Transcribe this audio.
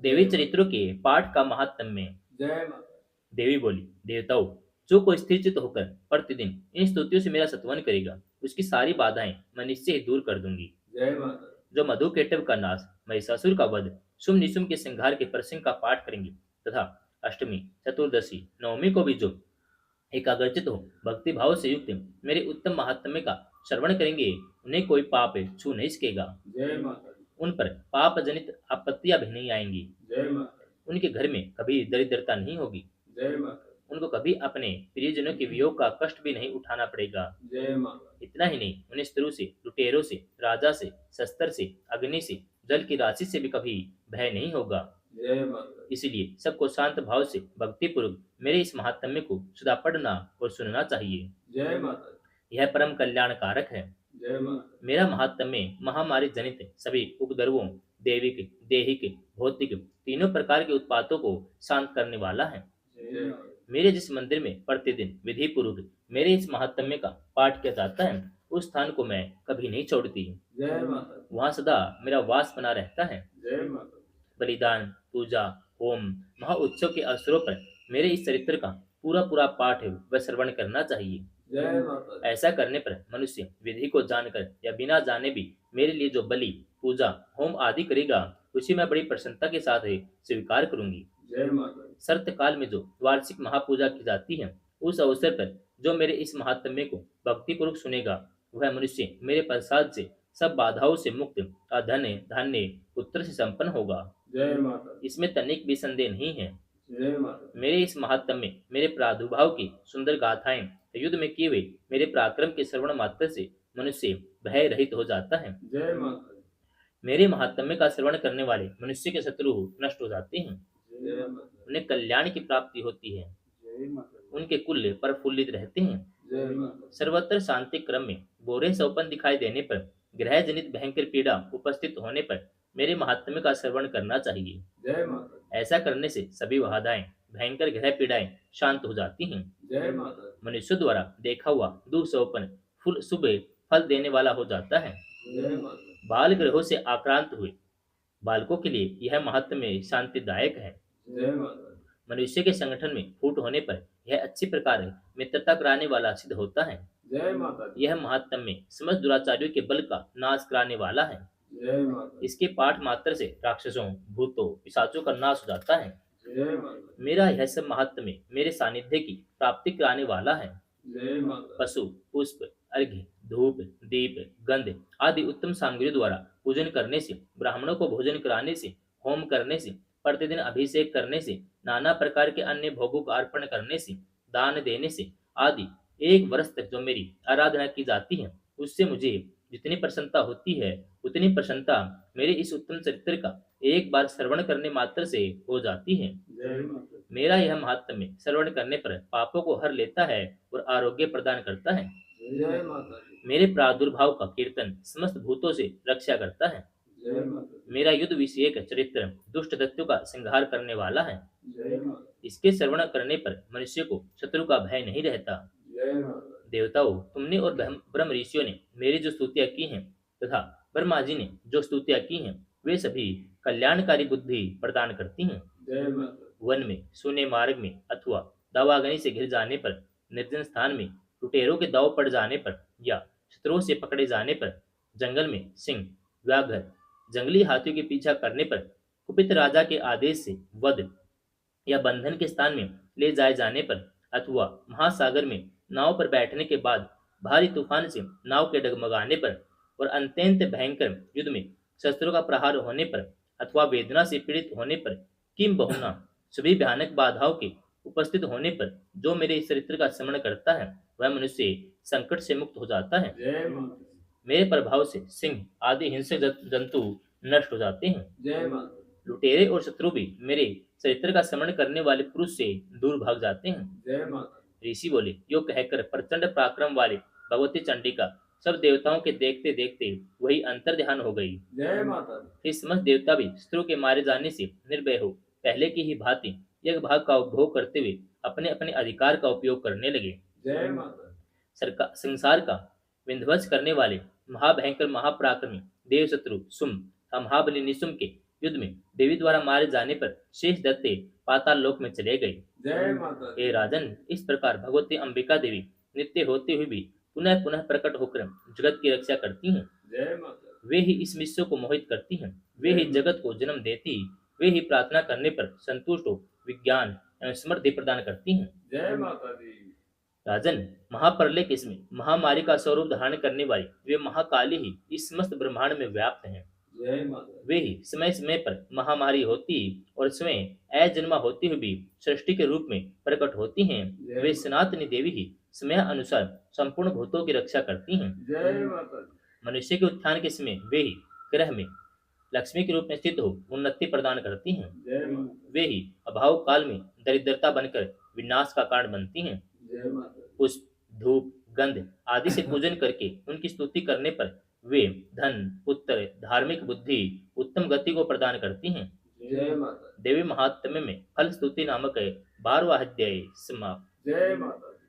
देवी चरित्रों के पाठ का महात्म्य। जय माता देवी बोली, देवताओं, जो कोई स्थिर चित्त होकर प्रतिदिन इन स्तुतियों से मेरा स्तवन करेगा, उसकी सारी बाधाएं मैं निश्चय ही दूर कर दूंगी। जय माता जो मधुकेटव का नाश, महिषासुर का वध, शुंभ निशुंभ के संहार के प्रसंग का पाठ करेंगे तथा अष्टमी, चतुर्दशी, नवमी को भी जो एकाग्रचित हो भक्ति भाव से युक्त मेरे उत्तम महात्म्य का श्रवण करेंगे, उन्हें कोई पाप छू नहीं सकेगा। जय माता उन पर पाप जनित आपत्तियां भी नहीं आएंगी। जय माता उनके घर में कभी दरिद्रता नहीं होगी। जय माता उनको कभी अपने प्रियजनों के वियोग का कष्ट भी नहीं उठाना पड़ेगा। जय माता इतना ही नहीं, उन्हें स्त्रों से, लुटेरों से, राजा से, शस्त्र से, अग्नि से, जल की राशि से भी कभी भय नहीं होगा। जय माता इसलिए सबको शांत भाव से भक्ति पूर्वक मेरे इस महात्म्य को सदा पढ़ना और सुनना चाहिए। जय माता यह परम कल्याण कारक है। जय माता मेरा महात्म्य महामारी जनित सभी उपद्रवों, देविक, देहिक, भौतिक तीनों प्रकार के उत्पातों को शांत करने वाला है। जय माता मेरे जिस मंदिर में प्रतिदिन विधि पूर्वक मेरे इस महात्म्य का पाठ किया जाता है, उस स्थान को मैं कभी नहीं छोड़ती। जय माता वहां सदा मेरा वास बना रहता है। जय माता बलिदान, पूजा, होम, महाउत्सव के अवसरों पर मेरे इस चरित्र का पूरा पूरा पाठ व श्रवण करना चाहिए। जय माता ऐसा करने पर मनुष्य विधि को जानकर या बिना जाने भी मेरे लिए जो बलि, पूजा, होम आदि करेगा, उसी मैं बड़ी प्रसन्नता के साथ स्वीकार करूंगी। जय माता सर्त काल में जो वार्षिक महापूजा की जाती है, उस अवसर पर जो मेरे इस महात्म्य को भक्तिपूर्वक सुनेगा, वह मनुष्य मेरे प्रसाद से सब बाधाओं से मुक्त, धन्य धान्य पुत्र से संपन्न होगा। जय माता इसमें तनिक भी संदेह नहीं है। जय माता मेरे इस महात्म्य, मेरे प्रादुर्भाव की सुंदर गाथाएं, युद्ध में किए हुए मेरे पराक्रम के श्रवण मात्र से मनुष्य भय रहित हो जाता है। जय माता मेरे महात्म्य का श्रवण करने वाले मनुष्य के शत्रु नष्ट हो जाते हैं। जय माता उन्हें कल्याण की प्राप्ति होती है। जय माता उनके कुल प्रफुल्लित रहते हैं। जय माता सर्वत्र शांति क्रम में बोरे सौपन दिखाई देने पर, ग्रह जनित भयंकर पीड़ा उपस्थित होने पर मेरे महात्म्य का श्रवण करना चाहिए। जय माता ऐसा करने से सभी बाधाएं, भयंकर ग्रह पीड़ाएं शांत हो जाती हैं। जय माता मनुष्य द्वारा देखा हुआ दुःसौपन फूल शुभ फल देने वाला हो जाता है। जय माता बाल ग्रहों से आक्रांत हुए बालकों के लिए यह महात्म्य शांतिदायक है। जय माता मनुष्य के संगठन में फूट होने पर यह अच्छी प्रकार मित्रता कराने वाला सिद्ध होता है। जय माता यह महात्म्य समस्त दुराचारियों के बल का नाश कराने वाला है। जय माता इसके पाठ मात्र से राक्षसों, भूतों, पिशाचों का नाश हो जाता है। जय माता मेरा यह सब महात्म्य मेरे सानिध्य की प्राप्ति कराने वाला है। जय माता पशु, पुष्प, अर्घ्य, धूप, दीप, गंध आदि उत्तम सामग्रियों द्वारा पूजन करने से, ब्राह्मणों को भोजन कराने से, होम करने से, प्रतिदिन अभिषेक करने से, नाना प्रकार के अन्य भोगों का अर्पण करने से, दान देने से आदि 1 वर्ष तक जो मेरी आराधना की जाती है, उससे मुझे जितनी प्रसन्नता होती है, उतनी प्रसन्नता मेरे इस उत्तम चरित्र का एक बार श्रवण करने मात्र से हो जाती है। जय माता मेरा यह महात्म्य श्रवण करने पर पापों को हर लेता है और आरोग्य प्रदान करता है। जय माता मेरे प्रादुर्भाव का कीर्तन समस्त भूतों से रक्षा करता है। जय माता मेरा युद्ध विषयक चरित्र दुष्ट दैत्यों का संहार करने वाला है। जय माता इसके श्रवण करने पर मनुष्य को शत्रु का भय नहीं रहता। जय माता देवताओं, तुमने और ब्रह्म ऋषियों ने मेरी जो स्तुतियां की हैं तथा ब्रह्मा जी ने जो स्तुतियां की हैं, वे सभी कल्याणकारी बुद्धि प्रदान करती हैं। जय माता वन में, सूने मार्ग में अथवा दावाग्नि से घिर जाने पर, निर्जन स्थान में लुटेरों के दाव पड़ जाने पर या शत्रुओं से पकड़े जाने पर, जंगल में सिंह, व्याघ्र, जंगली हाथियों के पीछा करने पर, कुपित राजा के आदेश से वध या बंधन के स्थान में ले जाए जाने पर, अथवा महासागर में नाव पर बैठने के बाद भारी तूफान से नाव के डगमगाने पर और अत्यंत भयंकर युद्ध में शस्त्रों का प्रहार होने पर अथवा वेदना से पीड़ित होने पर, किम बहुना सभी भयानक बाधाओं के उपस्थित होने पर जो मेरे इस चरित्र का स्मरण करता है, वह मनुष्य संकट से मुक्त हो जाता है। जय माता मेरे प्रभाव से सिंह आदि हिंसक जंतु नष्ट हो जाते हैं। जय माता लुटेरे और शत्रु भी मेरे चरित्र का स्मरण करने वाले पुरुष से दूर भाग जाते हैं। जय माता ऋषि बोले, यो कहकर प्रचंड पराक्रम वाले भगवती चंडिका सब देवताओं के देखते देखते वही अंतर ध्यान हो गई। जय माता फिर समस्त देवता भी शत्रु के मारे जाने से निर्भय हो पहले की ही भांति एक भाग का उपभोग करते हुए अपने अपने अधिकार का उपयोग करने लगे। जय माता संसार का विध्वंस करने वाले महाभयंकर महापराक्रमी देव शत्रु सुम महाबली निशुम के युद्ध में देवी द्वारा मारे जाने पर शेष दत्ते पाताल लोक में चले गए। जय माता दी। हे राजन, इस प्रकार भगवती अंबिका देवी नित्य होते हुए भी पुनः पुनः प्रकट होकर जगत की रक्षा करती हैं। जय माता दी। वे ही इस विश्व को मोहित करती हैं, वे ही जगत को जन्म देती, वे ही प्रार्थना करने पर संतुष्ट हो विज्ञान एवं समृद्धि प्रदान करती हैं। जय माता दी। राजन, महाप्रलय के समय महामारी का स्वरूप धारण करने वाली वे महाकाली ही इस समस्त ब्रह्मांड में व्याप्त हैं। जय माता दी। वे ही समय समय पर महामारी होती और स्वयं अजन्मा होती हुई भी सृष्टि के रूप में प्रकट होती हैं। वे सनातनी देवी ही समय अनुसार संपूर्ण भूतों की रक्षा करती हैं। जय माता दी। मनुष्य के उत्थान के समय वे ही ग्रह में लक्ष्मी के रूप में स्थित हो उन्नति प्रदान करती हैं। जय माता दी। वे ही अभाव काल में दरिद्रता बनकर विनाश का कारण बनती हैं। जय माता दी। पुष्प, धूप, गंध आदि से पूजन करके उनकी स्तुति करने पर वे धन, पुत्र, धार्मिक बुद्धि, उत्तम गति को प्रदान करती हैं। जय माता दी। देवी महात्म्य में फल स्तुति नामक 12वां अध्याय समाप्त। जय माता दी।